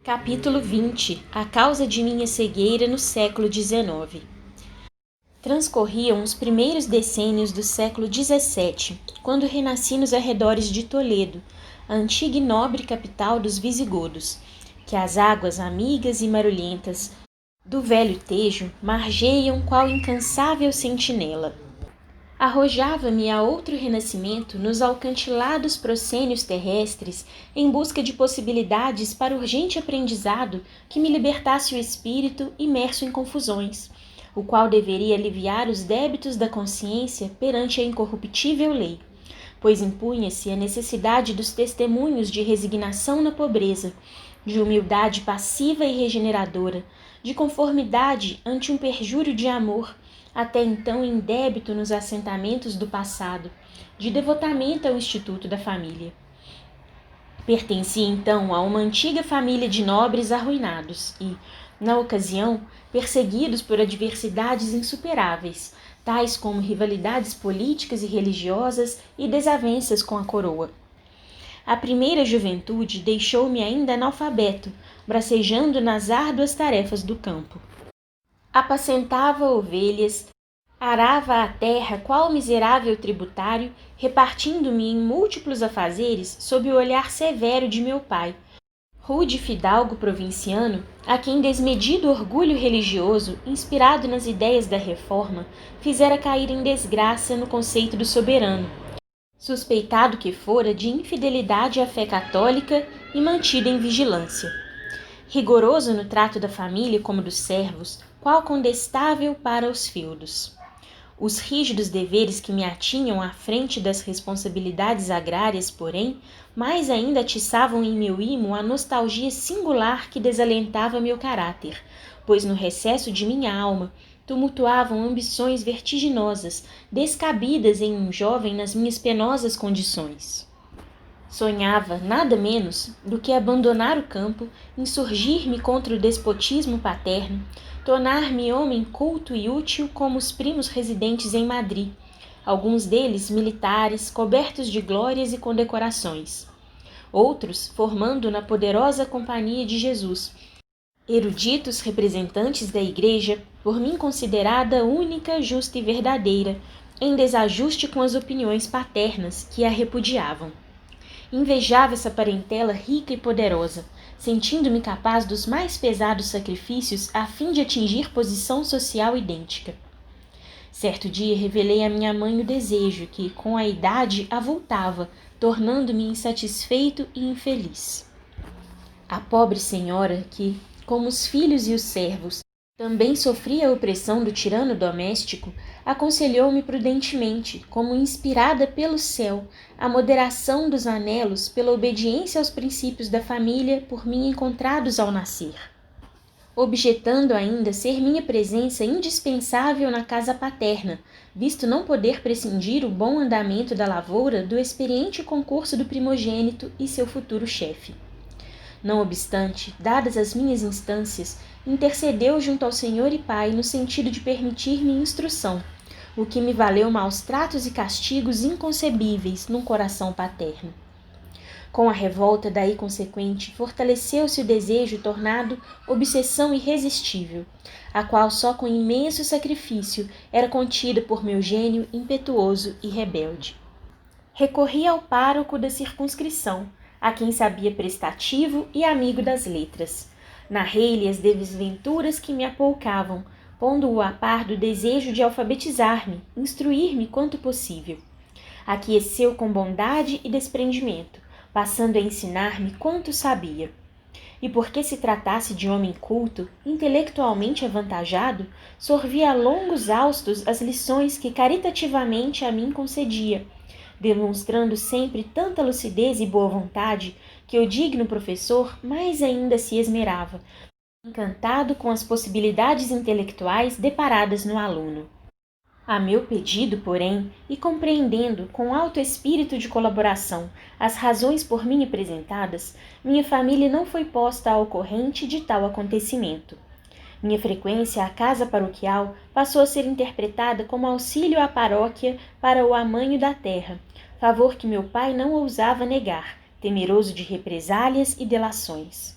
Capítulo 20. A causa de minha cegueira no século XIX. Transcorriam os primeiros decênios do século XVII, quando renasci nos arredores de Toledo, a antiga e nobre capital dos visigodos, que as águas amigas e marulhentas do velho Tejo margeiam qual incansável sentinela. Arrojava-me a outro renascimento nos alcantilados proscênios terrestres em busca de possibilidades para urgente aprendizado que me libertasse o espírito imerso em confusões, o qual deveria aliviar os débitos da consciência perante a incorruptível lei, pois impunha-se a necessidade dos testemunhos de resignação na pobreza, de humildade passiva e regeneradora, de conformidade ante um perjúrio de amor, até então em débito nos assentamentos do passado, de devotamento ao Instituto da Família. Pertencia então a uma antiga família de nobres arruinados e, na ocasião, perseguidos por adversidades insuperáveis, tais como rivalidades políticas e religiosas e desavenças com a coroa. A primeira juventude deixou-me ainda analfabeto, bracejando nas árduas tarefas do campo. Apacentava ovelhas, arava a terra qual miserável tributário, repartindo-me em múltiplos afazeres sob o olhar severo de meu pai, rude fidalgo provinciano, a quem desmedido orgulho religioso, inspirado nas ideias da reforma, fizera cair em desgraça no conceito do soberano, suspeitado que fora de infidelidade à fé católica e mantido em vigilância. Rigoroso no trato da família como dos servos, qual condestável para os feudos. Os rígidos deveres que me atinham à frente das responsabilidades agrárias, porém, mais ainda atiçavam em meu imo a nostalgia singular que desalentava meu caráter, pois no recesso de minha alma tumultuavam ambições vertiginosas, descabidas em um jovem nas minhas penosas condições. Sonhava nada menos do que abandonar o campo, insurgir-me contra o despotismo paterno, tornar-me homem culto e útil como os primos residentes em Madrid, alguns deles militares, cobertos de glórias e condecorações. Outros formando na poderosa Companhia de Jesus, eruditos representantes da Igreja, por mim considerada única, justa e verdadeira, em desajuste com as opiniões paternas que a repudiavam. Invejava essa parentela rica e poderosa, sentindo-me capaz dos mais pesados sacrifícios a fim de atingir posição social idêntica. Certo dia revelei à minha mãe o desejo que, com a idade, avultava, tornando-me insatisfeito e infeliz. A pobre senhora, que, como os filhos e os servos, também sofria a opressão do tirano doméstico, aconselhou-me prudentemente, como inspirada pelo céu, a moderação dos anelos pela obediência aos princípios da família por mim encontrados ao nascer, objetando ainda ser minha presença indispensável na casa paterna, visto não poder prescindir o bom andamento da lavoura do experiente concurso do primogênito e seu futuro chefe. Não obstante, dadas as minhas instâncias, intercedeu junto ao Senhor e Pai no sentido de permitir-me instrução, o que me valeu maus tratos e castigos inconcebíveis num coração paterno. Com a revolta daí consequente, fortaleceu-se o desejo tornado obsessão irresistível, a qual só com imenso sacrifício era contida por meu gênio impetuoso e rebelde. Recorri ao pároco da circunscrição, a quem sabia prestativo e amigo das letras. Narrei-lhe as desventuras que me apoucavam, pondo-o a par do desejo de alfabetizar-me, instruir-me quanto possível. Aqueceu com bondade e desprendimento, passando a ensinar-me quanto sabia. E porque se tratasse de homem culto, intelectualmente avantajado, sorvia a longos haustos as lições que caritativamente a mim concedia, demonstrando sempre tanta lucidez e boa vontade que o digno professor mais ainda se esmerava, encantado com as possibilidades intelectuais deparadas no aluno. A meu pedido, porém, e compreendendo com alto espírito de colaboração as razões por mim apresentadas, minha família não foi posta ao corrente de tal acontecimento. Minha frequência à casa paroquial passou a ser interpretada como auxílio à paróquia para o amanho da terra, favor que meu pai não ousava negar, temeroso de represálias e delações.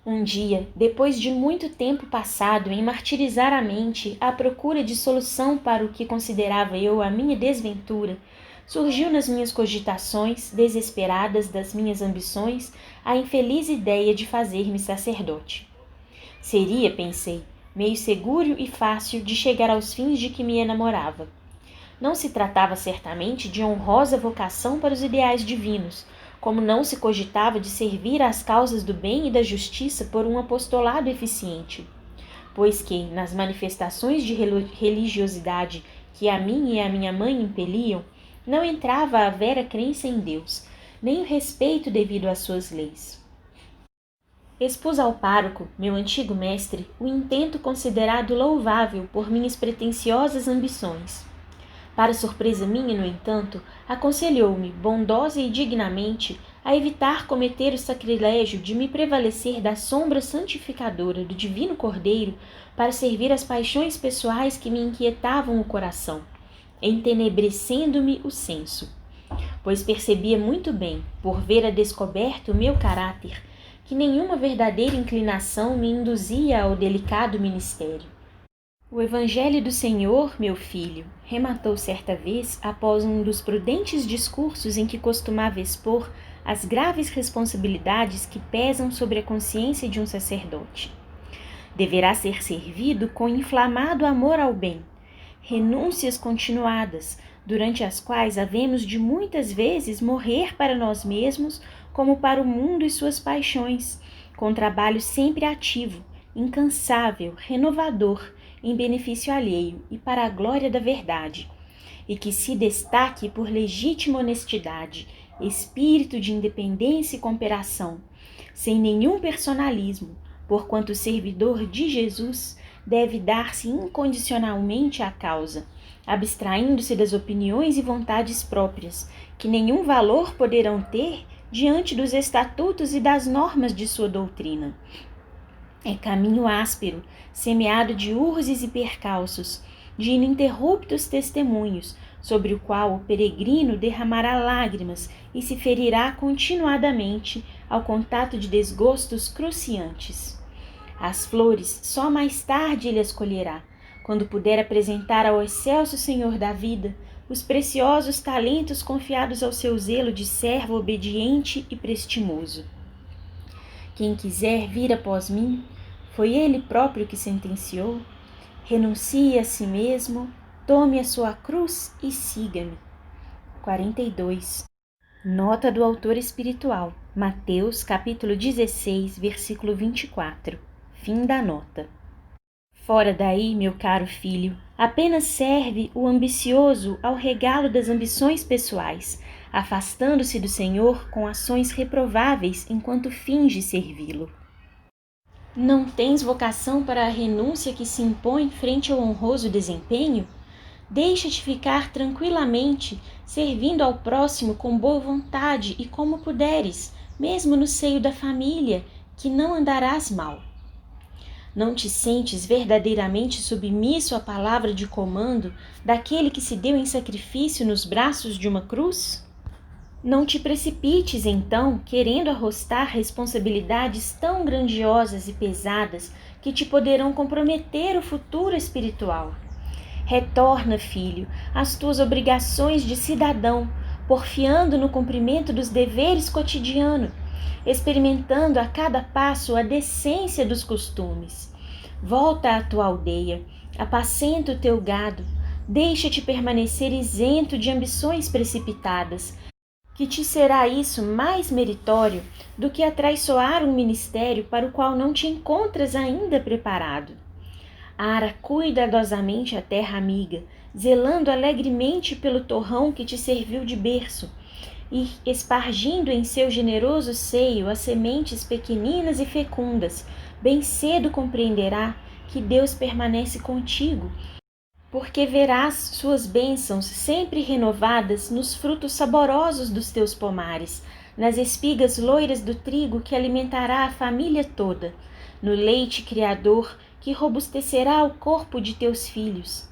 Um dia, depois de muito tempo passado em martirizar a mente à procura de solução para o que considerava eu a minha desventura, surgiu nas minhas cogitações, desesperadas das minhas ambições, a infeliz ideia de fazer-me sacerdote. Seria, pensei, meio seguro e fácil de chegar aos fins de que me enamorava. Não se tratava certamente de honrosa vocação para os ideais divinos, como não se cogitava de servir às causas do bem e da justiça por um apostolado eficiente, pois que, nas manifestações de religiosidade que a mim e a minha mãe impeliam, não entrava a vera crença em Deus, nem o respeito devido às suas leis. Expus ao pároco, meu antigo mestre, o intento considerado louvável por minhas pretensiosas ambições. Para surpresa minha, no entanto, aconselhou-me, bondosa e dignamente, a evitar cometer o sacrilégio de me prevalecer da sombra santificadora do divino Cordeiro para servir às paixões pessoais que me inquietavam o coração, entenebrecendo-me o senso. Pois percebia muito bem, por ver a descoberto o meu caráter, que nenhuma verdadeira inclinação me induzia ao delicado ministério. O Evangelho do Senhor, meu filho, rematou certa vez após um dos prudentes discursos em que costumava expor as graves responsabilidades que pesam sobre a consciência de um sacerdote. Deverá ser servido com inflamado amor ao bem, renúncias continuadas, durante as quais havemos de muitas vezes morrer para nós mesmos como para o mundo e suas paixões, com trabalho sempre ativo, incansável, renovador, em benefício alheio e para a glória da verdade, e que se destaque por legítima honestidade, espírito de independência e cooperação, sem nenhum personalismo, porquanto o servidor de Jesus deve dar-se incondicionalmente à causa, abstraindo-se das opiniões e vontades próprias, que nenhum valor poderão ter diante dos estatutos e das normas de sua doutrina. É caminho áspero, semeado de urzes e percalços, de ininterruptos testemunhos, sobre o qual o peregrino derramará lágrimas e se ferirá continuadamente ao contato de desgostos cruciantes. As flores só mais tarde ele as colherá, quando puder apresentar ao excelso Senhor da vida os preciosos talentos confiados ao seu zelo de servo obediente e prestimoso. Quem quiser vir após mim, foi ele próprio que sentenciou, renuncie a si mesmo, tome a sua cruz e siga-me. 42. Nota do autor espiritual, Mateus, capítulo 16, versículo 24. Fim da nota. Fora daí, meu caro filho, apenas serve o ambicioso ao regalo das ambições pessoais, afastando-se do Senhor com ações reprováveis enquanto finge servi-lo. Não tens vocação para a renúncia que se impõe frente ao honroso desempenho? Deixa-te ficar tranquilamente, servindo ao próximo com boa vontade e como puderes, mesmo no seio da família, que não andarás mal. Não te sentes verdadeiramente submisso à palavra de comando daquele que se deu em sacrifício nos braços de uma cruz? Não te precipites, então, querendo arrostar responsabilidades tão grandiosas e pesadas que te poderão comprometer o futuro espiritual. Retorna, filho, às tuas obrigações de cidadão, porfiando no cumprimento dos deveres cotidianos, experimentando a cada passo a decência dos costumes. Volta à tua aldeia, apacenta o teu gado, deixa-te permanecer isento de ambições precipitadas, que te será isso mais meritório do que atraiçoar um ministério para o qual não te encontras ainda preparado. Ara cuidadosamente a terra amiga, zelando alegremente pelo torrão que te serviu de berço, e espargindo em seu generoso seio as sementes pequeninas e fecundas, bem cedo compreenderá que Deus permanece contigo, porque verás suas bênçãos sempre renovadas nos frutos saborosos dos teus pomares, nas espigas loiras do trigo que alimentará a família toda, no leite criador que robustecerá o corpo de teus filhos.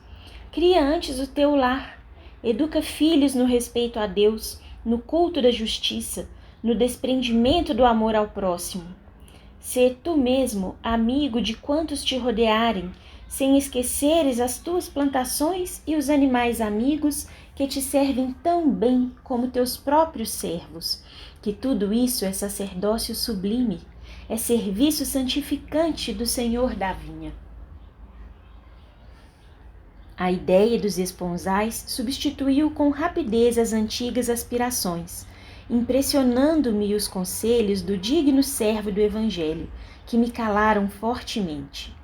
Cria antes o teu lar, educa filhos no respeito a Deus, no culto da justiça, no desprendimento do amor ao próximo. Sê tu mesmo amigo de quantos te rodearem, sem esqueceres as tuas plantações e os animais amigos que te servem tão bem como teus próprios servos, que tudo isso é sacerdócio sublime, é serviço santificante do Senhor da vinha. A ideia dos esponsais substituiu com rapidez as antigas aspirações, impressionando-me os conselhos do digno servo do Evangelho, que me calaram fortemente.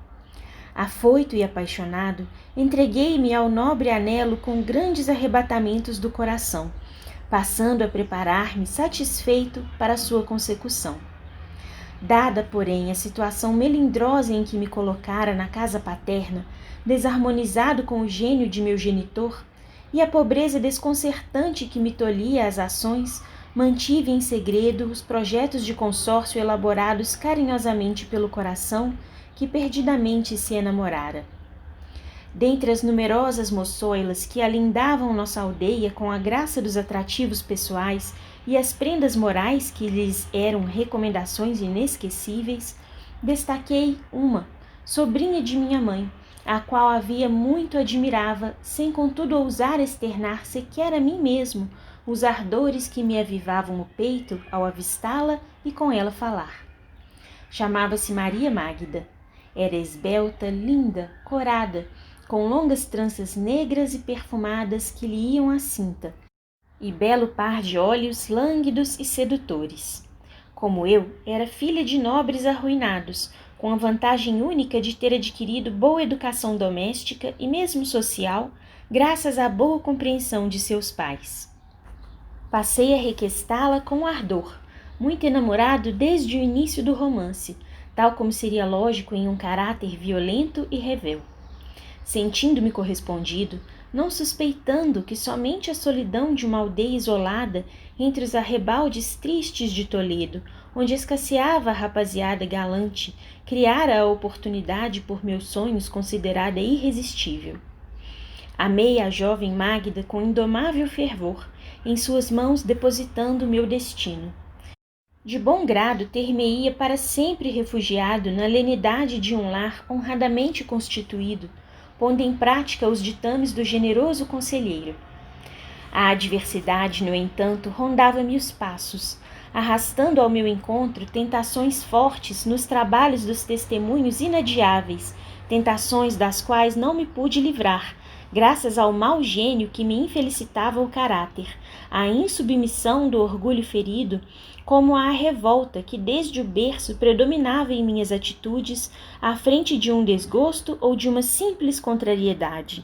Afoito e apaixonado, entreguei-me ao nobre anelo com grandes arrebatamentos do coração, passando a preparar-me satisfeito para a sua consecução. Dada, porém, a situação melindrosa em que me colocara na casa paterna, desarmonizado com o gênio de meu genitor, e a pobreza desconcertante que me tolhia as ações, mantive em segredo os projetos de consórcio elaborados carinhosamente pelo coração que perdidamente se enamorara. Dentre as numerosas moçoilas que alindavam nossa aldeia com a graça dos atrativos pessoais e as prendas morais que lhes eram recomendações inesquecíveis, destaquei uma, sobrinha de minha mãe, a qual havia muito admirava, sem contudo ousar externar sequer a mim mesmo os ardores que me avivavam o peito ao avistá-la e com ela falar. Chamava-se Maria Magda. Era esbelta, linda, corada, com longas tranças negras e perfumadas que lhe iam à cinta, e belo par de olhos lânguidos e sedutores. Como eu, era filha de nobres arruinados, com a vantagem única de ter adquirido boa educação doméstica e mesmo social, graças à boa compreensão de seus pais. Passei a requestá-la com ardor, muito enamorado desde o início do romance, tal como seria lógico em um caráter violento e revel. Sentindo-me correspondido, não suspeitando que somente a solidão de uma aldeia isolada entre os arrebaldes tristes de Toledo, onde escasseava a rapaziada galante, criara a oportunidade por meus sonhos considerada irresistível. Amei a jovem Magda com indomável fervor, em suas mãos depositando meu destino. De bom grado ter-me-ia para sempre refugiado na lenidade de um lar honradamente constituído, pondo em prática os ditames do generoso conselheiro. A adversidade, no entanto, rondava-me os passos, arrastando ao meu encontro tentações fortes nos trabalhos dos testemunhos inadiáveis, tentações das quais não me pude livrar, graças ao mau gênio que me infelicitava o caráter, à insubmissão do orgulho ferido, como à revolta que desde o berço predominava em minhas atitudes à frente de um desgosto ou de uma simples contrariedade.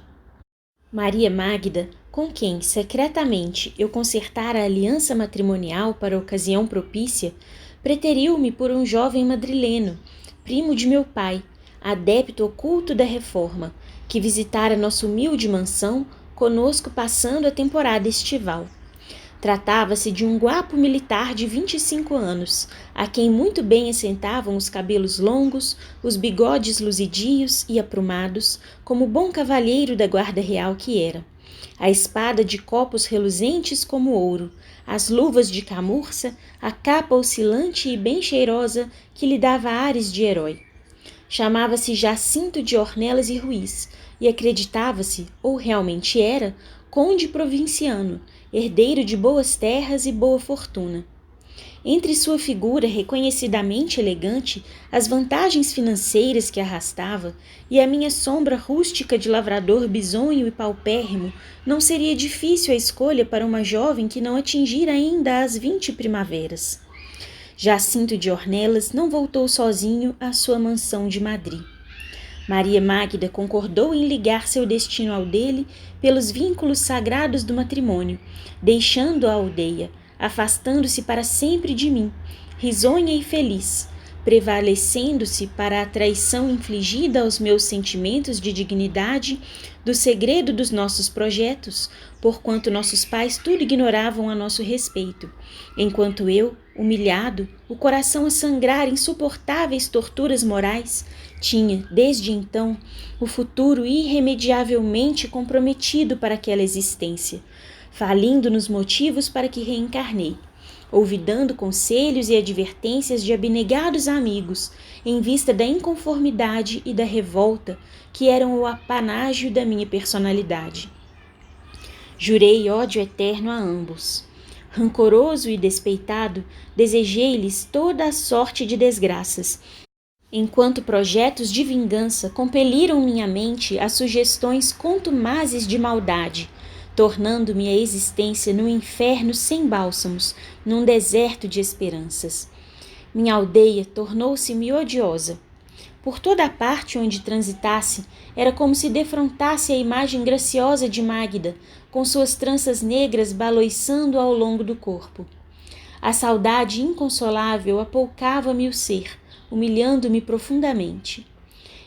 Maria Magda, com quem secretamente eu concertara a aliança matrimonial para a ocasião propícia, preteriu-me por um jovem madrileno, primo de meu pai, adepto oculto da reforma, que visitara nossa humilde mansão, conosco passando a temporada estival. Tratava-se de um guapo militar de 25 anos, a quem muito bem assentavam os cabelos longos, os bigodes luzidios e aprumados, como bom cavalheiro da guarda real que era. A espada de copos reluzentes como ouro, as luvas de camurça, a capa oscilante e bem cheirosa que lhe dava ares de herói. Chamava-se Jacinto de Ornelas e Ruiz, e acreditava-se, ou realmente era, conde provinciano, herdeiro de boas terras e boa fortuna. Entre sua figura reconhecidamente elegante, as vantagens financeiras que arrastava e a minha sombra rústica de lavrador bisonho e paupérrimo, não seria difícil a escolha para uma jovem que não atingira ainda as 20 primaveras. Jacinto de Ornelas não voltou sozinho à sua mansão de Madrid. Maria Magda concordou em ligar seu destino ao dele pelos vínculos sagrados do matrimônio, deixando a aldeia, afastando-se para sempre de mim, risonha e feliz, prevalecendo-se para a traição infligida aos meus sentimentos de dignidade, do segredo dos nossos projetos, porquanto nossos pais tudo ignoravam a nosso respeito, enquanto eu, humilhado, o coração a sangrar insuportáveis torturas morais, tinha, desde então, o futuro irremediavelmente comprometido para aquela existência, falindo nos motivos para que reencarnei. olvidando conselhos e advertências de abnegados amigos, em vista da inconformidade e da revolta que eram o apanágio da minha personalidade. Jurei ódio eterno a ambos. Rancoroso e despeitado, desejei-lhes toda a sorte de desgraças, enquanto projetos de vingança compeliram minha mente a sugestões contumazes de maldade, tornando-me a existência num inferno sem bálsamos, num deserto de esperanças. Minha aldeia tornou-se-me odiosa. Por toda a parte onde transitasse, era como se defrontasse a imagem graciosa de Mágida, com suas tranças negras baloiçando ao longo do corpo. A saudade inconsolável apoucava-me o ser, humilhando-me profundamente.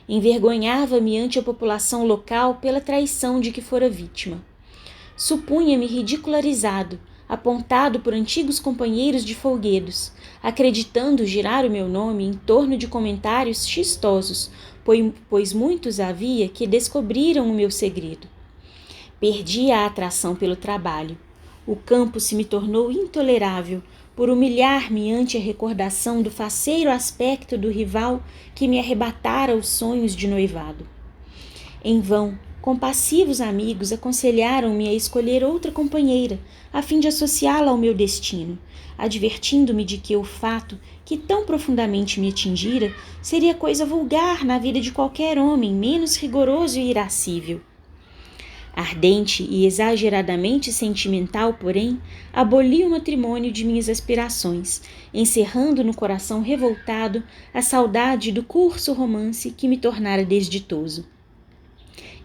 Envergonhava-me ante a população local pela traição de que fora vítima. Supunha-me ridicularizado, apontado por antigos companheiros de folguedos, acreditando girar o meu nome em torno de comentários chistosos, pois muitos havia que descobriram o meu segredo. Perdi a atração pelo trabalho. O campo se me tornou intolerável, por humilhar-me ante a recordação do faceiro aspecto do rival que me arrebatara os sonhos de noivado. Em vão, compassivos amigos aconselharam-me a escolher outra companheira, a fim de associá-la ao meu destino, advertindo-me de que o fato, que tão profundamente me atingira, seria coisa vulgar na vida de qualquer homem menos rigoroso e irascível. Ardente e exageradamente sentimental, porém, aboli o matrimônio de minhas aspirações, encerrando no coração revoltado a saudade do curso romance que me tornara desditoso.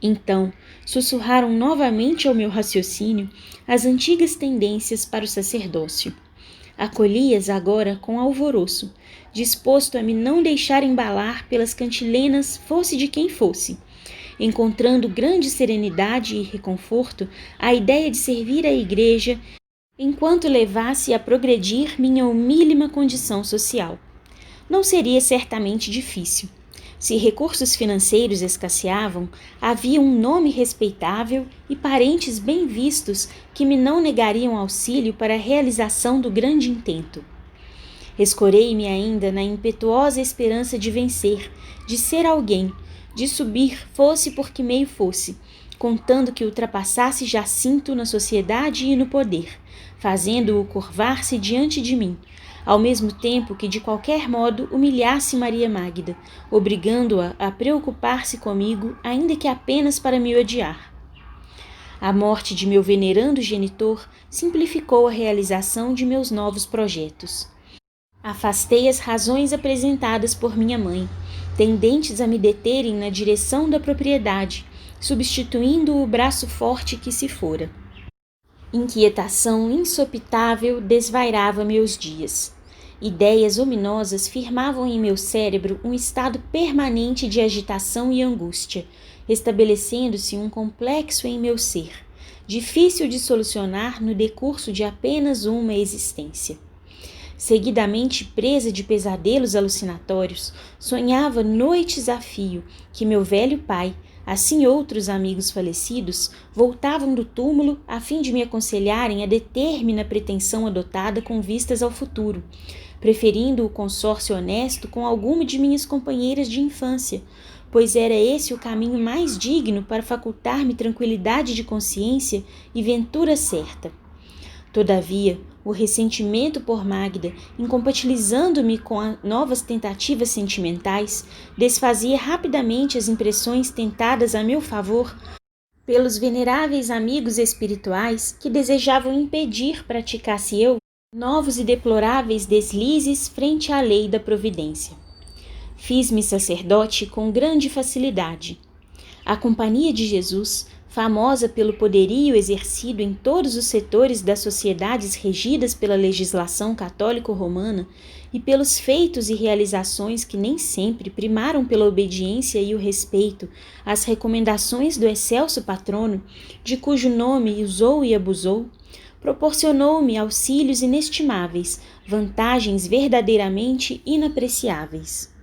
Então, sussurraram novamente ao meu raciocínio as antigas tendências para o sacerdócio. Acolhi-as agora com alvoroço, disposto a me não deixar embalar pelas cantilenas fosse de quem fosse, encontrando grande serenidade e reconforto à ideia de servir à igreja enquanto levasse a progredir minha humílima condição social. Não seria certamente difícil. Se recursos financeiros escasseavam, havia um nome respeitável e parentes bem vistos que me não negariam auxílio para a realização do grande intento. Escorei-me ainda na impetuosa esperança de vencer, de ser alguém, de subir fosse por que meio fosse, contando que ultrapassasse Jacinto na sociedade e no poder, fazendo-o curvar-se diante de mim, ao mesmo tempo que de qualquer modo humilhasse Maria Mágida, obrigando-a a preocupar-se comigo, ainda que apenas para me odiar. A morte de meu venerando genitor simplificou a realização de meus novos projetos. Afastei as razões apresentadas por minha mãe, tendentes a me deterem na direção da propriedade, substituindo o braço forte que se fora. Inquietação insopitável desvairava meus dias. Ideias ominosas firmavam em meu cérebro um estado permanente de agitação e angústia, estabelecendo-se um complexo em meu ser, difícil de solucionar no decurso de apenas uma existência. Seguidamente presa de pesadelos alucinatórios, sonhava noites a fio que meu velho pai, assim outros amigos falecidos, voltavam do túmulo a fim de me aconselharem a deter-me na pretensão adotada com vistas ao futuro, preferindo o consórcio honesto com alguma de minhas companheiras de infância, pois era esse o caminho mais digno para facultar-me tranquilidade de consciência e ventura certa. Todavia, o ressentimento por Mágida, incompatibilizando-me com novas tentativas sentimentais, desfazia rapidamente as impressões tentadas a meu favor pelos veneráveis amigos espirituais que desejavam impedir praticasse eu novos e deploráveis deslizes frente à lei da providência. Fiz-me sacerdote com grande facilidade. A Companhia de Jesus, famosa pelo poderio exercido em todos os setores das sociedades regidas pela legislação católico-romana e pelos feitos e realizações que nem sempre primaram pela obediência e o respeito às recomendações do excelso patrono, de cujo nome usou e abusou, proporcionou-me auxílios inestimáveis, vantagens verdadeiramente inapreciáveis.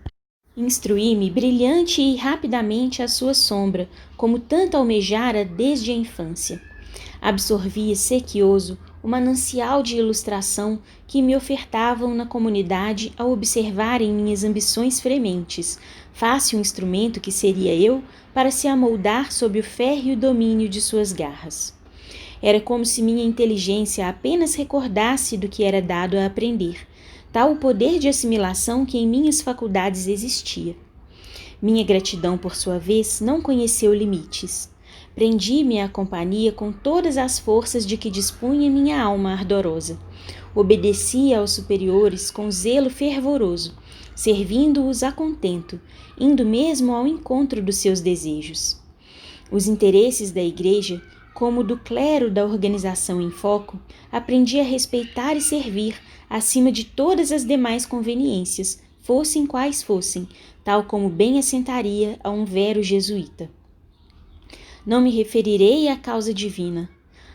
Instruí-me brilhante e rapidamente à sua sombra, como tanto almejara desde a infância. Absorvia sequioso o manancial de ilustração que me ofertavam na comunidade ao observarem minhas ambições frementes, fácil instrumento que seria eu para se amoldar sob o férreo domínio de suas garras. Era como se minha inteligência apenas recordasse do que era dado a aprender, tal o poder de assimilação que em minhas faculdades existia. Minha gratidão, por sua vez, não conheceu limites. Prendi-me à companhia com todas as forças de que dispunha minha alma ardorosa. Obedecia aos superiores com zelo fervoroso, servindo-os a contento, indo mesmo ao encontro dos seus desejos. Os interesses da igreja, como do clero da organização em foco, aprendi a respeitar e servir acima de todas as demais conveniências, fossem quais fossem, tal como bem assentaria a um vero jesuíta. Não me referirei à causa divina,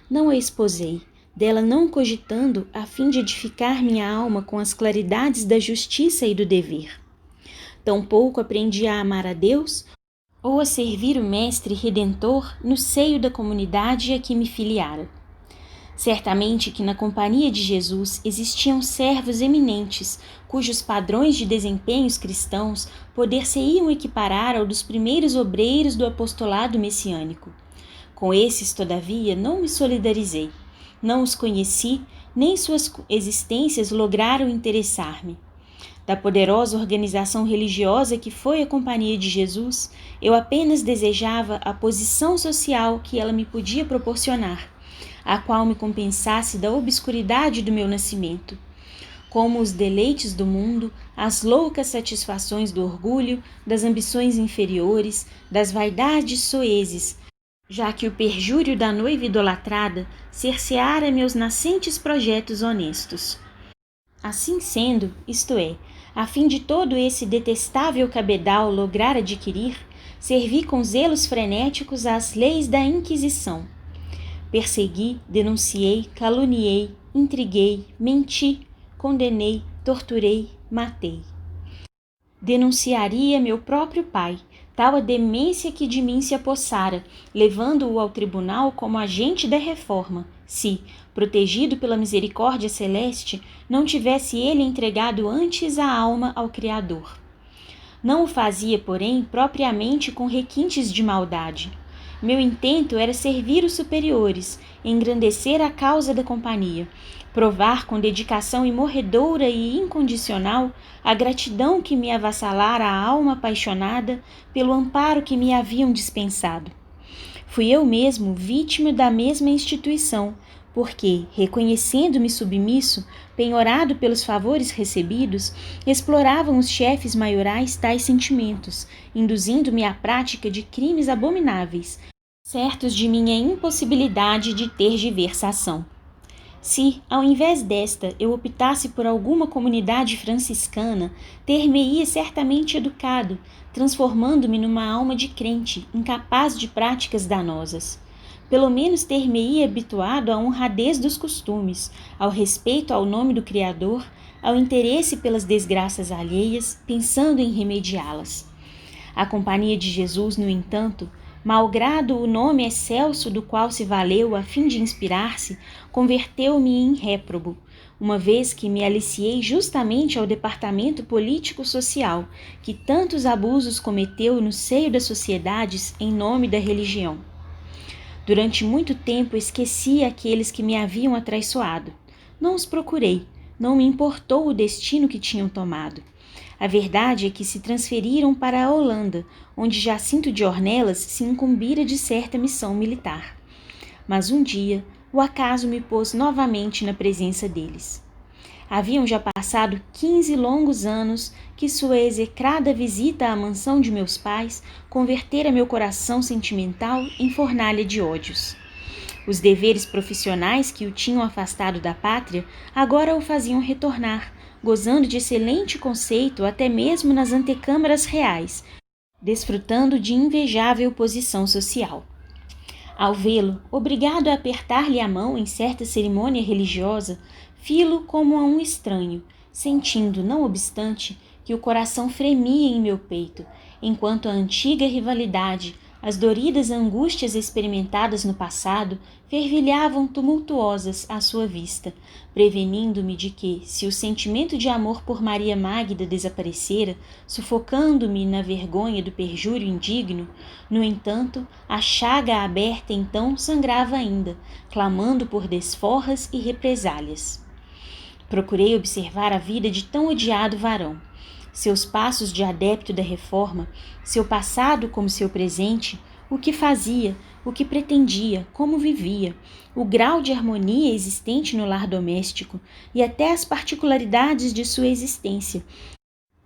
não a exposei, dela não cogitando a fim de edificar minha alma com as claridades da justiça e do dever. Tampouco aprendi a amar a Deus ou a servir o Mestre Redentor no seio da comunidade a que me filiara. Certamente que na companhia de Jesus existiam servos eminentes, cujos padrões de desempenhos cristãos poder-se-iam equiparar ao dos primeiros obreiros do apostolado messiânico. Com esses, todavia, não me solidarizei, não os conheci, nem suas existências lograram interessar-me. Da poderosa organização religiosa que foi a Companhia de Jesus, eu apenas desejava a posição social que ela me podia proporcionar, a qual me compensasse da obscuridade do meu nascimento. Como os deleites do mundo, as loucas satisfações do orgulho, das ambições inferiores, das vaidades soezes, já que o perjúrio da noiva idolatrada cerceara meus nascentes projetos honestos. Assim sendo, isto é, a fim de todo esse detestável cabedal lograr adquirir, servi com zelos frenéticos às leis da Inquisição. Persegui, denunciei, caluniei, intriguei, menti, condenei, torturei, matei. Denunciaria meu próprio pai, tal a demência que de mim se apossara, levando-o ao tribunal como agente da reforma, se, protegido pela misericórdia celeste, não tivesse ele entregado antes a alma ao Criador. Não o fazia, porém, propriamente com requintes de maldade. Meu intento era servir os superiores, engrandecer a causa da companhia, provar com dedicação imorredoura e incondicional a gratidão que me avassalara a alma apaixonada pelo amparo que me haviam dispensado. Fui eu mesmo vítima da mesma instituição, porque, reconhecendo-me submisso, penhorado pelos favores recebidos, exploravam os chefes maiorais tais sentimentos, induzindo-me à prática de crimes abomináveis, certos de minha impossibilidade de tergiversação. Se, ao invés desta, eu optasse por alguma comunidade franciscana, ter-me-ia certamente educado, transformando-me numa alma de crente, incapaz de práticas danosas. Pelo menos ter-me-ia habituado à honradez dos costumes, ao respeito ao nome do Criador, ao interesse pelas desgraças alheias, pensando em remediá-las. A Companhia de Jesus, no entanto, malgrado o nome excelso do qual se valeu a fim de inspirar-se, converteu-me em réprobo, uma vez que me aliciei justamente ao departamento político-social, que tantos abusos cometeu no seio das sociedades em nome da religião. Durante muito tempo esqueci aqueles que me haviam atraiçoado. Não os procurei, não me importou o destino que tinham tomado. A verdade é que se transferiram para a Holanda, onde Jacinto de Ornelas se incumbira de certa missão militar. Mas um dia, o acaso me pôs novamente na presença deles. Haviam já passado 15 longos anos que sua execrada visita à mansão de meus pais convertera meu coração sentimental em fornalha de ódios. Os deveres profissionais que o tinham afastado da pátria agora o faziam retornar, gozando de excelente conceito até mesmo nas antecâmaras reais, desfrutando de invejável posição social. Ao vê-lo, obrigado a apertar-lhe a mão em certa cerimônia religiosa, fi-lo como a um estranho, sentindo, não obstante, que o coração fremia em meu peito, enquanto a antiga rivalidade, As doridas angústias experimentadas no passado fervilhavam tumultuosas à sua vista, prevenindo-me de que, se o sentimento de amor por Maria Magda desaparecera, sufocando-me na vergonha do perjúrio indigno, no entanto, a chaga aberta então sangrava ainda, clamando por desforras e represálias. Procurei observar a vida de tão odiado varão. Seus passos de adepto da reforma, seu passado como seu presente, o que fazia, o que pretendia, como vivia, o grau de harmonia existente no lar doméstico e até as particularidades de sua existência,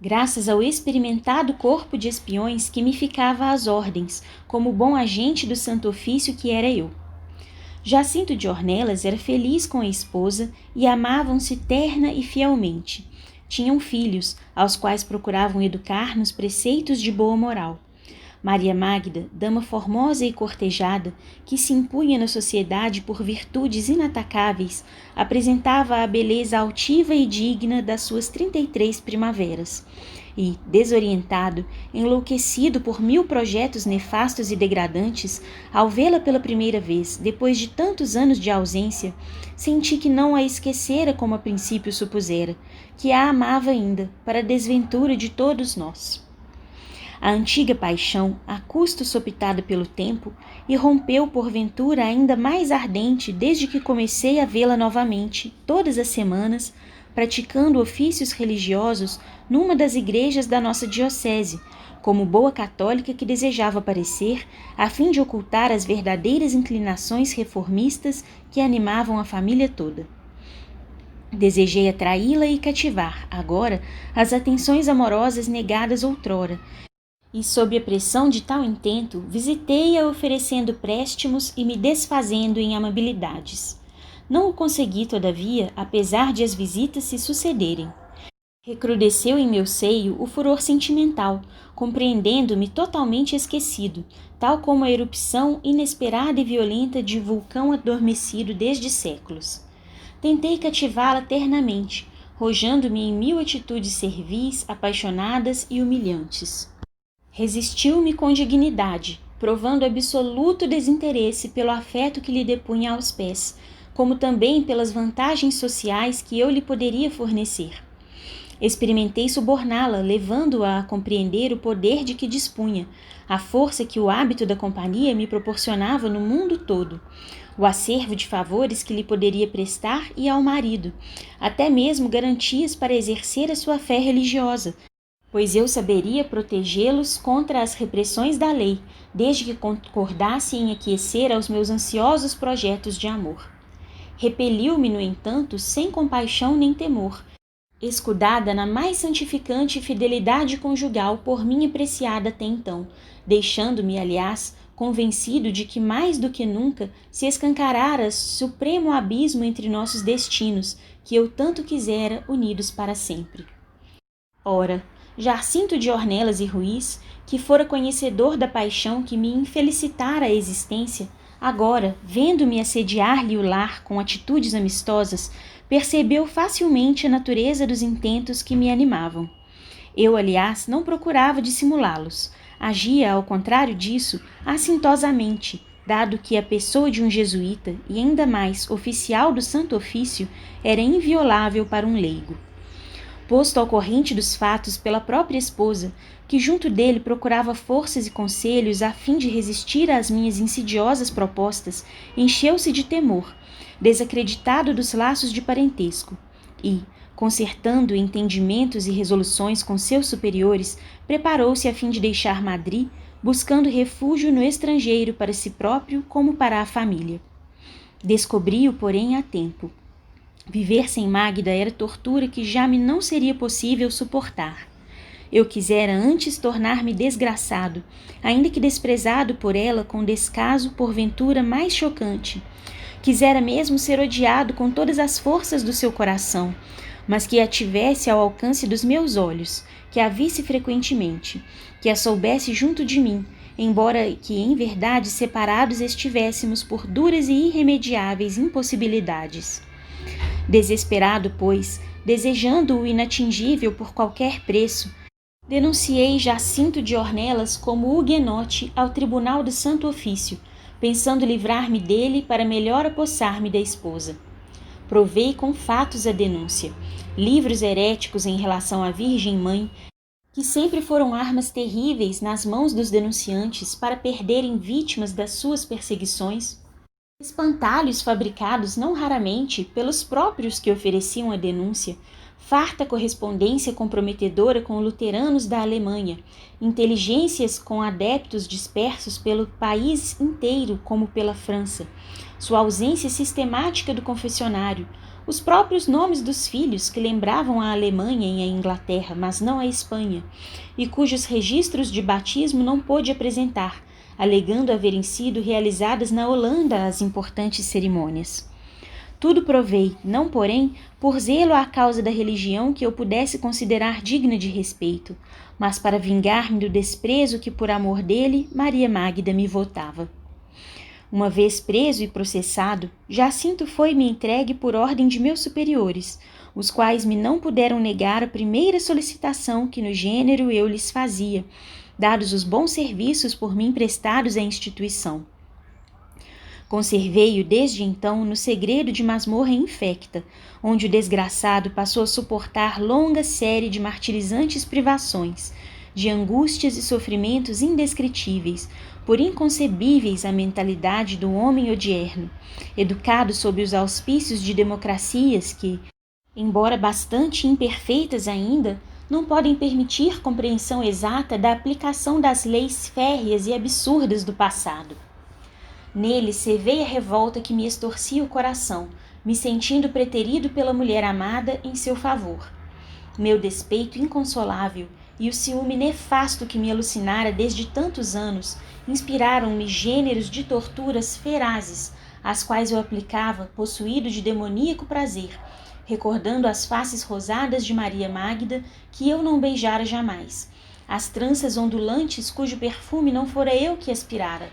graças ao experimentado corpo de espiões que me ficava às ordens, como bom agente do santo ofício que era eu. Jacinto de Ornelas era feliz com a esposa e amavam-se terna e fielmente. Tinham filhos, aos quais procuravam educar nos preceitos de boa moral. Maria Magda, dama formosa e cortejada, que se impunha na sociedade por virtudes inatacáveis, apresentava a beleza altiva e digna das suas 33 primaveras. E, desorientado, enlouquecido por 1000 projetos nefastos e degradantes, ao vê-la pela primeira vez, depois de tantos anos de ausência, senti que não a esquecera como a princípio supusera, que a amava ainda, para a desventura de todos nós. A antiga paixão, a custo sopitada pelo tempo, irrompeu porventura ainda mais ardente desde que comecei a vê-la novamente, todas as semanas, praticando ofícios religiosos numa das igrejas da nossa diocese, como boa católica que desejava parecer, a fim de ocultar as verdadeiras inclinações reformistas que animavam a família toda. Desejei atraí-la e cativar, agora, as atenções amorosas negadas outrora, e, sob a pressão de tal intento, visitei-a oferecendo préstimos e me desfazendo em amabilidades. Não o consegui, todavia, apesar de as visitas se sucederem. Recrudesceu em meu seio o furor sentimental, compreendendo-me totalmente esquecido, tal como a erupção inesperada e violenta de vulcão adormecido desde séculos. Tentei cativá-la ternamente, rojando-me em 1000 atitudes servis, apaixonadas e humilhantes. Resistiu-me com dignidade, provando absoluto desinteresse pelo afeto que lhe depunha aos pés, como também pelas vantagens sociais que eu lhe poderia fornecer. Experimentei suborná-la, levando-a a compreender o poder de que dispunha, a força que o hábito da companhia me proporcionava no mundo todo, o acervo de favores que lhe poderia prestar e ao marido, até mesmo garantias para exercer a sua fé religiosa, pois eu saberia protegê-los contra as repressões da lei, desde que concordasse em aquecer aos meus ansiosos projetos de amor. Repeliu-me, no entanto, sem compaixão nem temor, escudada na mais santificante fidelidade conjugal por mim apreciada até então, deixando-me, aliás, convencido de que mais do que nunca se escancarara supremo abismo entre nossos destinos, que eu tanto quisera unidos para sempre. Ora, Jacinto de Ornelas e Ruiz, que fora conhecedor da paixão que me infelicitara a existência, agora, vendo-me assediar-lhe o lar com atitudes amistosas, percebeu facilmente a natureza dos intentos que me animavam. Eu, aliás, não procurava dissimulá-los. Agia, ao contrário disso, assintosamente, dado que a pessoa de um jesuíta, e ainda mais oficial do Santo Ofício, era inviolável para um leigo. Posto ao corrente dos fatos pela própria esposa, que junto dele procurava forças e conselhos a fim de resistir às minhas insidiosas propostas, encheu-se de temor, desacreditado dos laços de parentesco, e, concertando entendimentos e resoluções com seus superiores, preparou-se a fim de deixar Madrid, buscando refúgio no estrangeiro para si próprio como para a família. Descobri-o, porém, a tempo. Viver sem Magda era tortura que já me não seria possível suportar. Eu quisera antes tornar-me desgraçado, ainda que desprezado por ela com descaso porventura mais chocante. Quisera mesmo ser odiado com todas as forças do seu coração, mas que a tivesse ao alcance dos meus olhos, que a visse frequentemente, que a soubesse junto de mim, embora que em verdade separados estivéssemos por duras e irremediáveis impossibilidades. Desesperado, pois, desejando o inatingível por qualquer preço, Denunciei Jacinto de Ornelas como huguenote ao Tribunal do Santo Ofício, pensando livrar-me dele para melhor apossar-me da esposa. Provei com fatos a denúncia. Livros heréticos em relação à Virgem Mãe, que sempre foram armas terríveis nas mãos dos denunciantes para perderem vítimas das suas perseguições. Espantalhos fabricados não raramente pelos próprios que ofereciam a denúncia, farta correspondência comprometedora com luteranos da Alemanha, inteligências com adeptos dispersos pelo país inteiro como pela França, sua ausência sistemática do confessionário, os próprios nomes dos filhos que lembravam a Alemanha e a Inglaterra, mas não a Espanha, e cujos registros de batismo não pôde apresentar, alegando haverem sido realizadas na Holanda as importantes cerimônias. Tudo provei, não porém, por zelo à causa da religião que eu pudesse considerar digna de respeito, mas para vingar-me do desprezo que por amor dele Maria Magda me votava. Uma vez preso e processado, Jacinto foi-me entregue por ordem de meus superiores, os quais me não puderam negar a primeira solicitação que no gênero eu lhes fazia, dados os bons serviços por mim prestados à instituição. Conservei-o desde então no segredo de masmorra infecta, onde o desgraçado passou a suportar longa série de martirizantes privações, de angústias e sofrimentos indescritíveis, por inconcebíveis à mentalidade do homem odierno, educado sob os auspícios de democracias que, embora bastante imperfeitas ainda, não podem permitir compreensão exata da aplicação das leis férreas e absurdas do passado. Nele cevei a revolta que me extorcia o coração, me sentindo preterido pela mulher amada em seu favor. Meu despeito inconsolável e o ciúme nefasto que me alucinara desde tantos anos inspiraram-me gêneros de torturas ferazes, às quais eu aplicava, possuído de demoníaco prazer, recordando as faces rosadas de Maria Magda que eu não beijara jamais, as tranças ondulantes cujo perfume não fora eu que aspirara,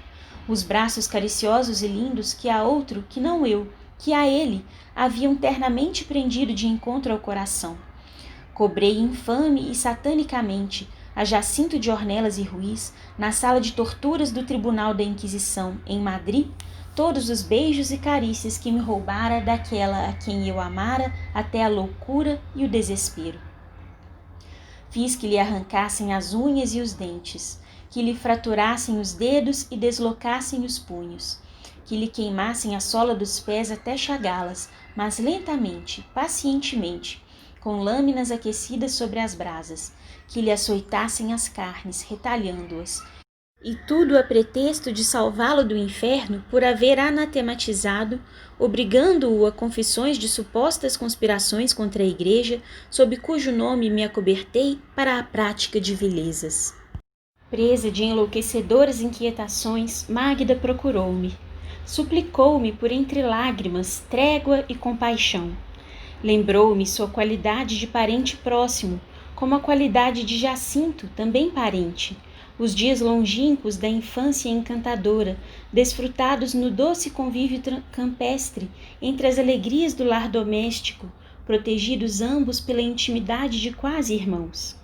os braços cariciosos e lindos que a outro, que não eu, que a ele, haviam ternamente prendido de encontro ao coração. Cobrei infame e satanicamente a Jacinto de Ornelas e Ruiz, na sala de torturas do Tribunal da Inquisição, em Madrid, todos os beijos e carícias que me roubara daquela a quem eu amara até a loucura e o desespero. Fiz que lhe arrancassem as unhas e os dentes, que lhe fraturassem os dedos e deslocassem os punhos, que lhe queimassem a sola dos pés até chagá-las, mas lentamente, pacientemente, com lâminas aquecidas sobre as brasas, que lhe açoitassem as carnes, retalhando-as, e tudo a pretexto de salvá-lo do inferno por haver anatematizado, obrigando-o a confissões de supostas conspirações contra a Igreja, sob cujo nome me acobertei para a prática de vilezas. Presa de enlouquecedoras inquietações, Magda procurou-me. Suplicou-me por entre lágrimas, trégua e compaixão. Lembrou-me sua qualidade de parente próximo, como a qualidade de Jacinto, também parente, os dias longínquos da infância encantadora, desfrutados no doce convívio campestre, entre as alegrias do lar doméstico, protegidos ambos pela intimidade de quase irmãos.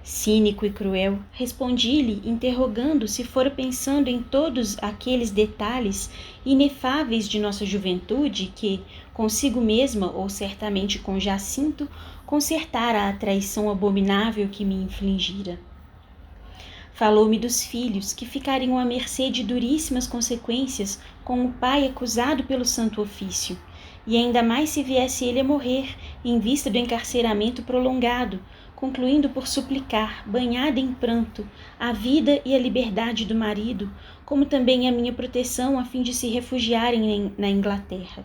Cínico e cruel, respondi-lhe, interrogando se fora pensando em todos aqueles detalhes inefáveis de nossa juventude que, consigo mesma ou certamente com Jacinto, consertara a traição abominável que me infligira. Falou-me dos filhos, que ficariam à mercê de duríssimas consequências com o pai acusado pelo Santo Ofício, e ainda mais se viesse ele a morrer, em vista do encarceramento prolongado, concluindo por suplicar, banhada em pranto, a vida e a liberdade do marido, como também a minha proteção a fim de se refugiarem na Inglaterra.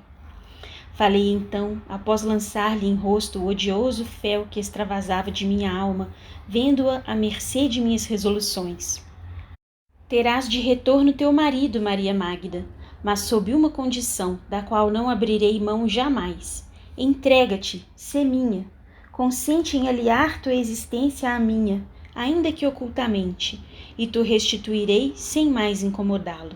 Falei então, após lançar-lhe em rosto o odioso fel que extravasava de minha alma, vendo-a à mercê de minhas resoluções. Terás de retorno teu marido, Maria Magda, mas sob uma condição, da qual não abrirei mão jamais. Entrega-te, sê minha. Consente em aliar tua existência à minha, ainda que ocultamente, e tu restituirei sem mais incomodá-lo.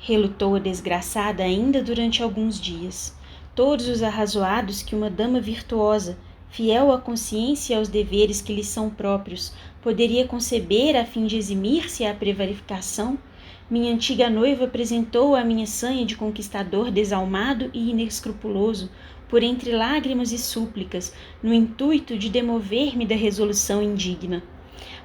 Relutou a desgraçada ainda durante alguns dias. Todos os arrazoados que uma dama virtuosa, fiel à consciência e aos deveres que lhe são próprios, poderia conceber a fim de eximir-se à prevaricação? Minha antiga noiva apresentou a minha sanha de conquistador desalmado e inescrupuloso, por entre lágrimas e súplicas, no intuito de demover-me da resolução indigna.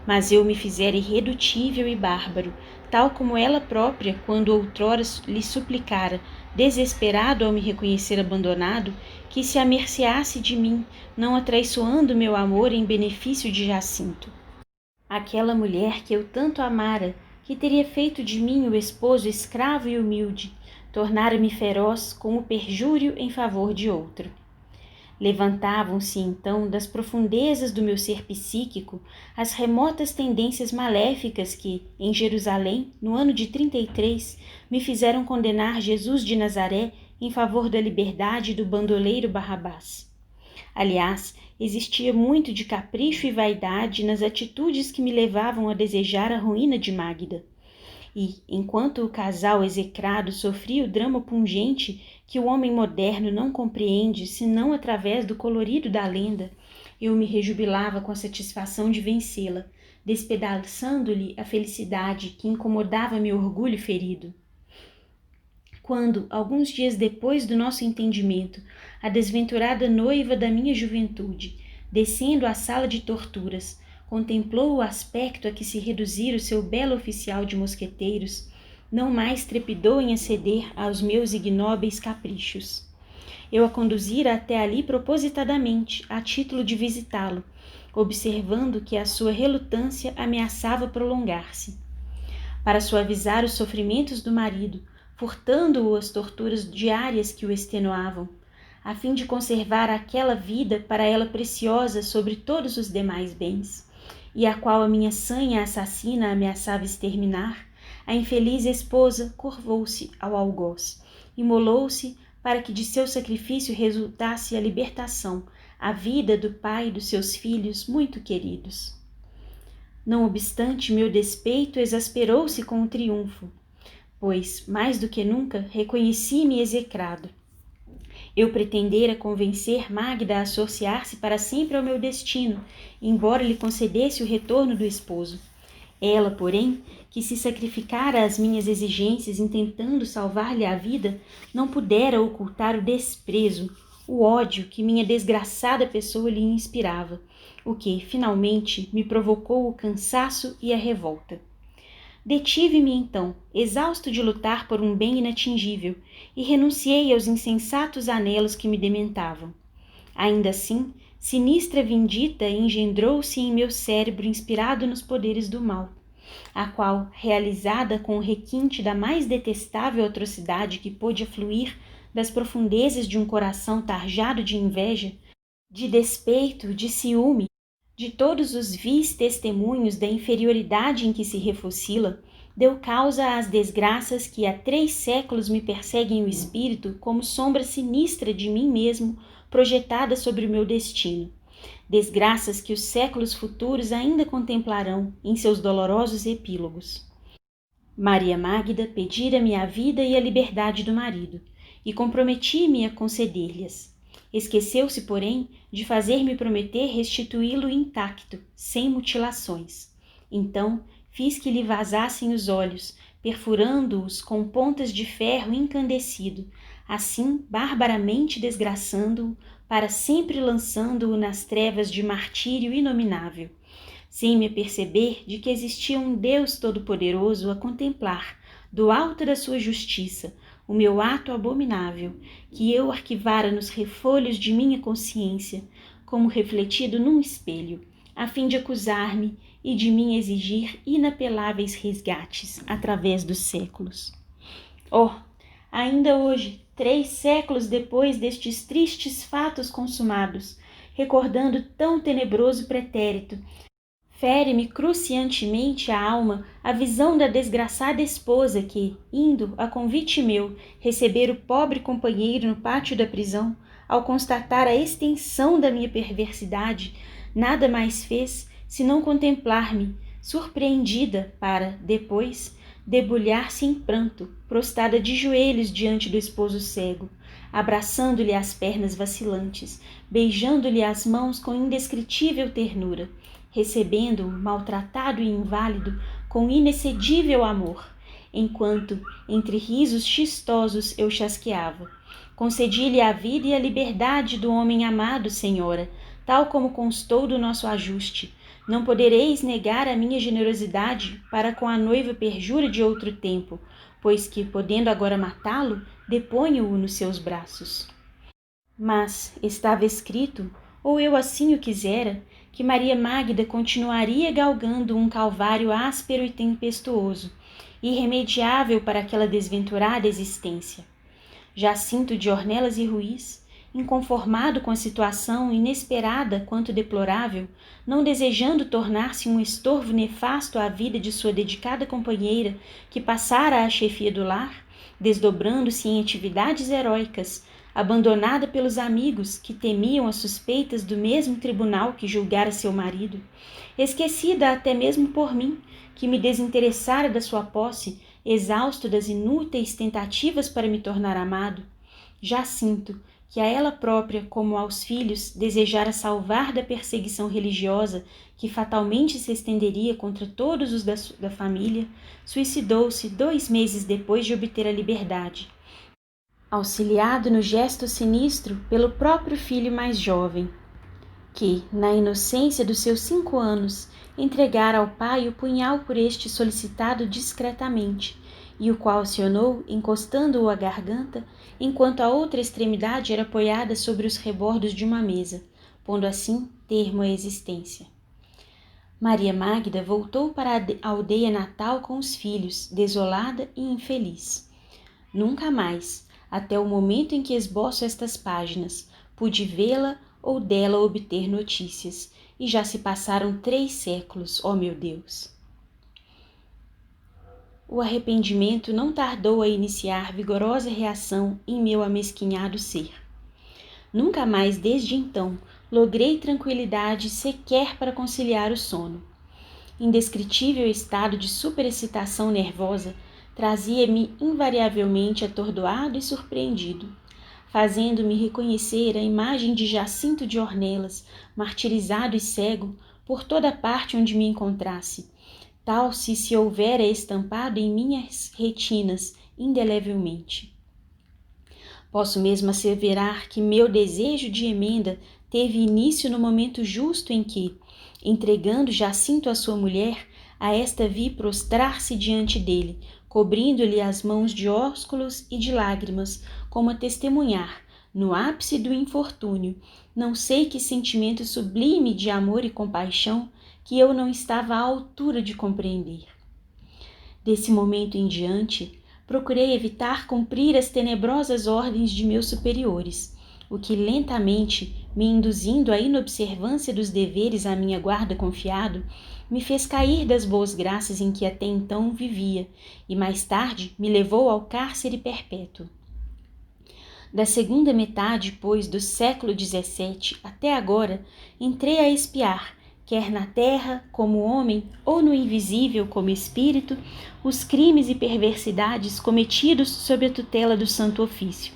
Mas eu me fizera irredutível e bárbaro, tal como ela própria, quando outrora lhe suplicara, desesperado ao me reconhecer abandonado, que se amerceasse de mim, não atraiçoando meu amor em benefício de Jacinto. Aquela mulher que eu tanto amara, que teria feito de mim o esposo escravo e humilde, tornara-me feroz como perjúrio em favor de outro. Levantavam-se então das profundezas do meu ser psíquico as remotas tendências maléficas que, em Jerusalém, no ano de 33, me fizeram condenar Jesus de Nazaré em favor da liberdade do bandoleiro Barrabás. Aliás, existia muito de capricho e vaidade nas atitudes que me levavam a desejar a ruína de Mágida. E, enquanto o casal execrado sofria o drama pungente que o homem moderno não compreende senão através do colorido da lenda, eu me rejubilava com a satisfação de vencê-la, despedaçando-lhe a felicidade que incomodava meu orgulho ferido. Quando, alguns dias depois do nosso entendimento, a desventurada noiva da minha juventude, descendo à sala de torturas, contemplou o aspecto a que se reduzira o seu belo oficial de mosqueteiros, não mais trepidou em aceder aos meus ignóbeis caprichos. Eu a conduzira até ali propositadamente, a título de visitá-lo, observando que a sua relutância ameaçava prolongar-se. Para suavizar os sofrimentos do marido, furtando-o as torturas diárias que o extenuavam, a fim de conservar aquela vida para ela preciosa sobre todos os demais bens, e a qual a minha sanha assassina ameaçava exterminar, a infeliz esposa curvou-se ao algoz, imolou-se para que de seu sacrifício resultasse a libertação, a vida do pai e dos seus filhos muito queridos. Não obstante, meu despeito exasperou-se com o triunfo, pois, mais do que nunca, reconheci-me execrado. Eu pretendera convencer Mágida a associar-se para sempre ao meu destino, embora lhe concedesse o retorno do esposo. Ela, porém, que se sacrificara às minhas exigências intentando salvar-lhe a vida, não pudera ocultar o desprezo, o ódio que minha desgraçada pessoa lhe inspirava, o que, finalmente, me provocou o cansaço e a revolta. Detive-me, então, exausto de lutar por um bem inatingível, e renunciei aos insensatos anelos que me dementavam. Ainda assim, sinistra vindita engendrou-se em meu cérebro inspirado nos poderes do mal, a qual, realizada com o requinte da mais detestável atrocidade que pôde afluir das profundezas de um coração tarjado de inveja, de despeito, de ciúme, de todos os vis testemunhos da inferioridade em que se refocila, deu causa às desgraças que há 3 séculos me perseguem o espírito como sombra sinistra de mim mesmo projetada sobre o meu destino. Desgraças que os séculos futuros ainda contemplarão em seus dolorosos epílogos. Maria Mágida pedira-me a vida e a liberdade do marido, e comprometi-me a conceder-lhes. Esqueceu-se, porém, de fazer-me prometer restituí-lo intacto, sem mutilações. Então, fiz que lhe vazassem os olhos, perfurando-os com pontas de ferro incandescido, assim barbaramente desgraçando-o, para sempre lançando-o nas trevas de martírio inominável, sem me aperceber de que existia um Deus Todo-Poderoso a contemplar, do alto da sua justiça, o meu ato abominável, que eu arquivara nos refolhos de minha consciência, como refletido num espelho, a fim de acusar-me e de mim exigir inapeláveis resgates através dos séculos. Oh, ainda hoje, 3 séculos depois destes tristes fatos consumados, recordando tão tenebroso pretérito, fere-me cruciantemente a alma a visão da desgraçada esposa que, indo, a convite meu, receber o pobre companheiro no pátio da prisão, ao constatar a extensão da minha perversidade, nada mais fez senão contemplar-me, surpreendida para, depois, debulhar-se em pranto, prostrada de joelhos diante do esposo cego, abraçando-lhe as pernas vacilantes, beijando-lhe as mãos com indescritível ternura, recebendo-o, maltratado e inválido, com inexcedível amor, enquanto, entre risos chistosos, eu chasqueava. Concedi-lhe a vida e a liberdade do homem amado, senhora, tal como constou do nosso ajuste. Não podereis negar a minha generosidade para com a noiva perjura de outro tempo, pois que, podendo agora matá-lo, deponho-o nos seus braços. Mas estava escrito, ou eu assim o quisera, que Maria Magda continuaria galgando um calvário áspero e tempestuoso, irremediável para aquela desventurada existência. Jacinto de Ornelas e Ruiz, inconformado com a situação inesperada quanto deplorável, não desejando tornar-se um estorvo nefasto à vida de sua dedicada companheira que passara à chefia do lar, desdobrando-se em atividades heróicas, abandonada pelos amigos que temiam as suspeitas do mesmo tribunal que julgara seu marido, esquecida até mesmo por mim, que me desinteressara da sua posse, exausto das inúteis tentativas para me tornar amado, Jacinto, que a ela própria, como aos filhos, desejara salvar da perseguição religiosa que fatalmente se estenderia contra todos os da família, suicidou-se 2 meses depois de obter a liberdade, auxiliado no gesto sinistro pelo próprio filho mais jovem, que, na inocência dos seus 5 anos, entregara ao pai o punhal por este solicitado discretamente, e o qual acionou, encostando-o à garganta, enquanto a outra extremidade era apoiada sobre os rebordos de uma mesa, pondo assim termo à existência. Maria Magda voltou para a aldeia natal com os filhos, desolada e infeliz. Nunca mais, até o momento em que esboço estas páginas, pude vê-la ou dela obter notícias, e já se passaram 3 séculos, ó meu Deus! O arrependimento não tardou a iniciar vigorosa reação em meu amesquinhado ser. Nunca mais desde então logrei tranquilidade sequer para conciliar o sono. Indescritível estado de superexcitação nervosa trazia-me invariavelmente atordoado e surpreendido, fazendo-me reconhecer a imagem de Jacinto de Ornelas, martirizado e cego, por toda parte onde me encontrasse, tal se houvera estampado em minhas retinas indelevelmente. Posso mesmo asseverar que meu desejo de emenda teve início no momento justo em que, entregando Jacinto à sua mulher, a esta vi prostrar-se diante dele, cobrindo-lhe as mãos de ósculos e de lágrimas, como a testemunhar, no ápice do infortúnio, não sei que sentimento sublime de amor e compaixão que eu não estava à altura de compreender. Desse momento em diante, procurei evitar cumprir as tenebrosas ordens de meus superiores, o que lentamente, me induzindo à inobservância dos deveres à minha guarda confiado, me fez cair das boas graças em que até então vivia, e mais tarde me levou ao cárcere perpétuo. Da segunda metade, pois, do século XVII até agora, entrei a espiar, quer na terra como homem, ou no invisível como espírito, os crimes e perversidades cometidos sob a tutela do Santo Ofício.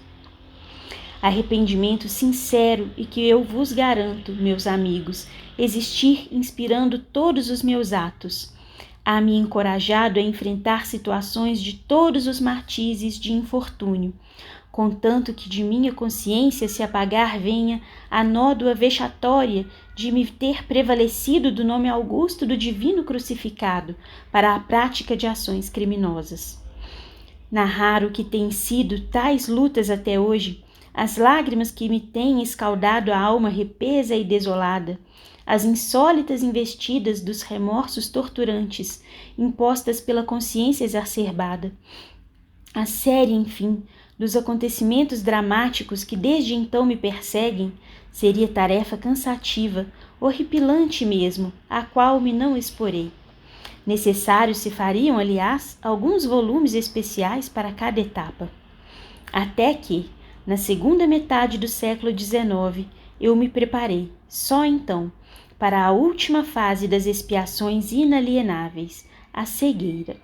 Arrependimento sincero e que eu vos garanto, meus amigos, existir inspirando todos os meus atos. Há-me encorajado a enfrentar situações de todos os matizes de infortúnio, contanto que de minha consciência se apagar venha a nódoa vexatória de me ter prevalecido do nome augusto do divino crucificado para a prática de ações criminosas. Narrar o que têm sido tais lutas até hoje, as lágrimas que me têm escaldado a alma repesa e desolada, as insólitas investidas dos remorsos torturantes impostas pela consciência exacerbada, a série, enfim, dos acontecimentos dramáticos que desde então me perseguem, seria tarefa cansativa, horripilante mesmo, à qual me não exporei. Necessários se fariam, aliás, alguns volumes especiais para cada etapa. Até que, na segunda metade do século XIX, eu me preparei, só então, para a última fase das expiações inalienáveis, a cegueira.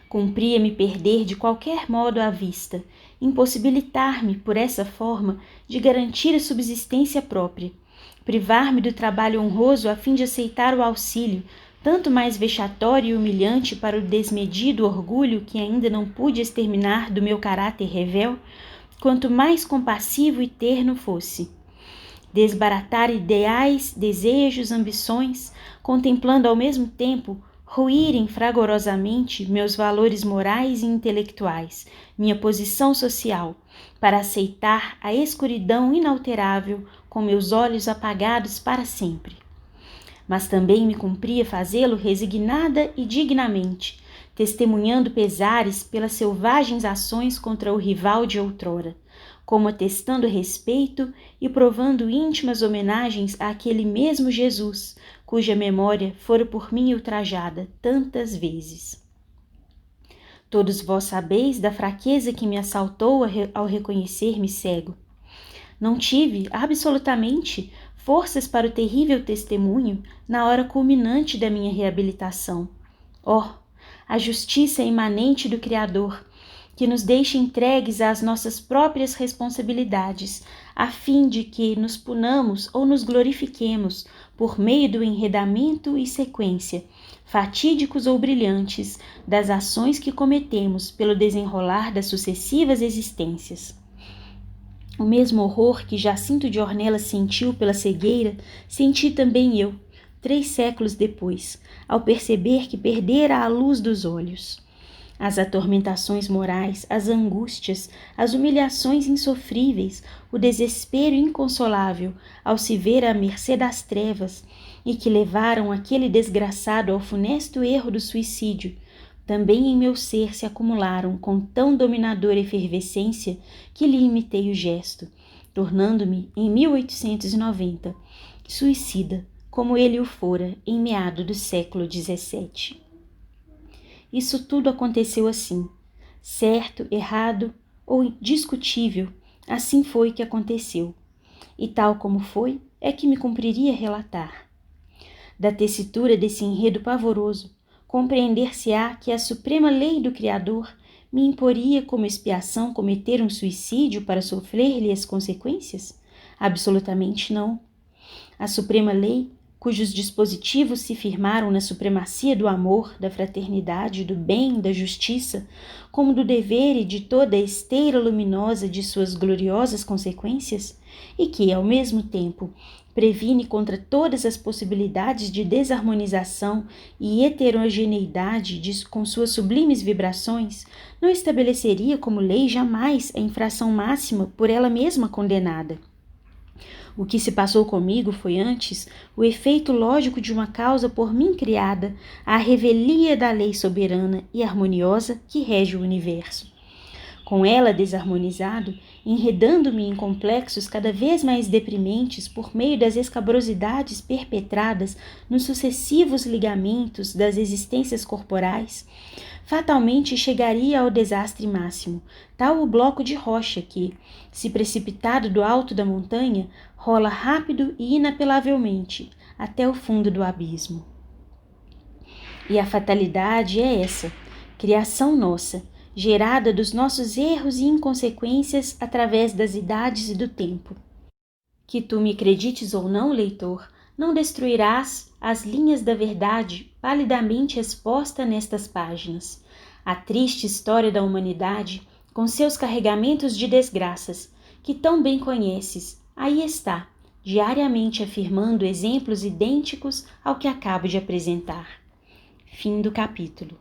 Cumpria-me perder de qualquer modo a vista, impossibilitar-me, por essa forma, de garantir a subsistência própria, privar-me do trabalho honroso a fim de aceitar o auxílio, tanto mais vexatório e humilhante para o desmedido orgulho que ainda não pude exterminar do meu caráter revel, quanto mais compassivo e terno fosse. Desbaratar ideais, desejos, ambições, contemplando ao mesmo tempo ruírem fragorosamente meus valores morais e intelectuais, minha posição social, para aceitar a escuridão inalterável com meus olhos apagados para sempre. Mas também me cumpria fazê-lo resignada e dignamente, testemunhando pesares pelas selvagens ações contra o rival de outrora, como atestando respeito e provando íntimas homenagens àquele mesmo Jesus, cuja memória fora por mim ultrajada tantas vezes. Todos vós sabeis da fraqueza que me assaltou ao reconhecer-me cego. Não tive, absolutamente, forças para o terrível testemunho na hora culminante da minha reabilitação. A justiça imanente do Criador, que nos deixa entregues às nossas próprias responsabilidades, a fim de que nos punamos ou nos glorifiquemos por meio do enredamento e sequência, fatídicos ou brilhantes, das ações que cometemos pelo desenrolar das sucessivas existências. O mesmo horror que Jacinto de Ornelas sentiu pela cegueira, senti também eu, 3 séculos depois, ao perceber que perdera a luz dos olhos. As atormentações morais, as angústias, as humilhações insofríveis, o desespero inconsolável ao se ver à mercê das trevas e que levaram aquele desgraçado ao funesto erro do suicídio, também em meu ser se acumularam com tão dominadora efervescência que lhe imitei o gesto, tornando-me, em 1890, suicida, como ele o fora em meado do século XVII. Isso tudo aconteceu assim, certo, errado ou discutível, assim foi que aconteceu, e tal como foi, é que me cumpriria relatar. Da tessitura desse enredo pavoroso, compreender-se-á que a suprema lei do Criador me imporia como expiação cometer um suicídio para sofrer-lhe as consequências? Absolutamente não. A suprema lei, cujos dispositivos se firmaram na supremacia do amor, da fraternidade, do bem, da justiça, como do dever e de toda a esteira luminosa de suas gloriosas consequências, e que, ao mesmo tempo, previne contra todas as possibilidades de desarmonização e heterogeneidade com suas sublimes vibrações, não estabeleceria como lei jamais a infração máxima por ela mesma condenada. O que se passou comigo foi antes o efeito lógico de uma causa por mim criada, a revelia da lei soberana e harmoniosa que rege o universo. Com ela desarmonizado, enredando-me em complexos cada vez mais deprimentes por meio das escabrosidades perpetradas nos sucessivos ligamentos das existências corporais, fatalmente chegaria ao desastre máximo, tal o bloco de rocha que, se precipitado do alto da montanha, rola rápido e inapelavelmente até o fundo do abismo. E a fatalidade é essa, criação nossa, gerada dos nossos erros e inconsequências através das idades e do tempo. Que tu me acredites ou não, leitor, não destruirás as linhas da verdade palidamente exposta nestas páginas. A triste história da humanidade, com seus carregamentos de desgraças, que tão bem conheces, aí está, diariamente afirmando exemplos idênticos ao que acabo de apresentar. Fim do capítulo.